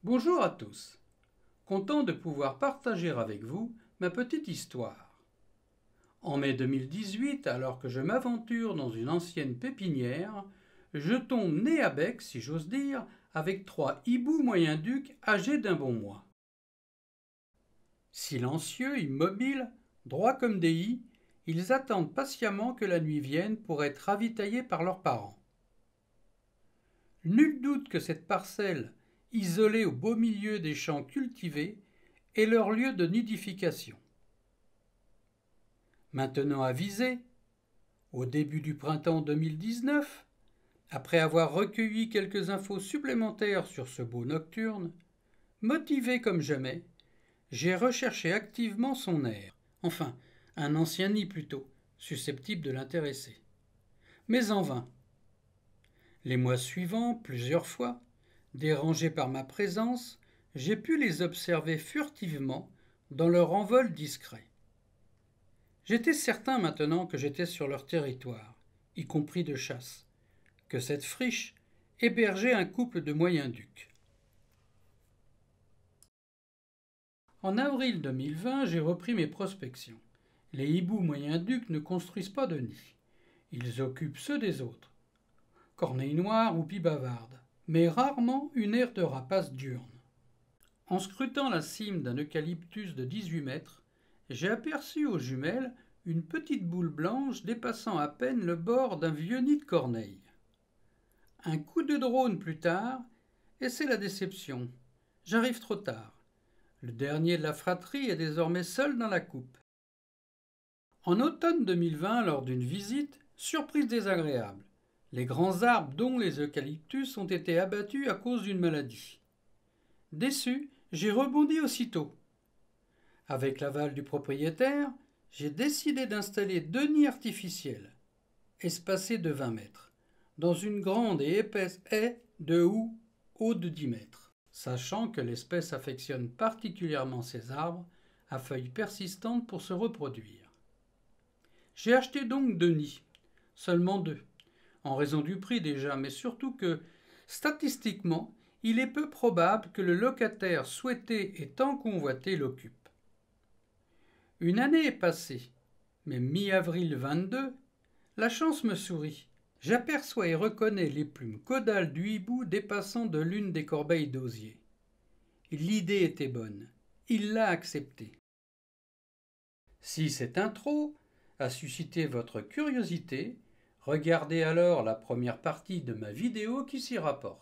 Bonjour à tous. Content de pouvoir partager avec vous ma petite histoire. En mai 2018, alors que je m'aventure dans une ancienne pépinière, je tombe nez à bec, si j'ose dire, avec 3 hiboux moyen-ducs âgés d'un bon mois. Silencieux, immobiles, droits comme des i, ils attendent patiemment que la nuit vienne pour être ravitaillés par leurs parents. Nul doute que cette parcelle, isolée au beau milieu des champs cultivés, est leur lieu de nidification. Maintenant avisé, au début du printemps 2019, après avoir recueilli quelques infos supplémentaires sur ce beau nocturne, motivé comme jamais, j'ai recherché activement son aire, enfin, un ancien nid plutôt, susceptible de l'intéresser. Mais en vain. Les mois suivants, plusieurs fois, dérangé par ma présence, j'ai pu les observer furtivement dans leur envol discret. J'étais certain maintenant que j'étais sur leur territoire, y compris de chasse, que cette friche hébergeait un couple de moyens-ducs. En avril 2020, j'ai repris mes prospections. Les hiboux moyens-ducs ne construisent pas de nid. Ils occupent ceux des autres. Corneille noire ou pie bavarde, mais rarement une aire de rapaces diurne. En scrutant la cime d'un eucalyptus de 18 mètres, j'ai aperçu aux jumelles une petite boule blanche dépassant à peine le bord d'un vieux nid de corneille. Un coup de drone plus tard, et c'est la déception. J'arrive trop tard. Le dernier de la fratrie est désormais seul dans la coupe. En automne 2020, lors d'une visite, surprise désagréable. Les grands arbres, dont les eucalyptus, ont été abattus à cause d'une maladie. Déçu, j'ai rebondi aussitôt. Avec l'aval du propriétaire, j'ai décidé d'installer 2 nids artificiels, espacés de 20 mètres, dans une grande et épaisse haie de houx haut de 10 mètres, sachant que l'espèce affectionne particulièrement ces arbres à feuilles persistantes pour se reproduire. J'ai acheté donc 2 nids, seulement 2, en raison du prix déjà, mais surtout que, statistiquement, il est peu probable que le locataire souhaité et tant convoité l'occupe. Une année est passée, mais mi-avril 22, la chance me sourit. J'aperçois et reconnais les plumes caudales du hibou dépassant de l'une des corbeilles d'osier. L'idée était bonne. Il l'a acceptée. Si cette intro a suscité votre curiosité, regardez alors la première partie de ma vidéo qui s'y rapporte.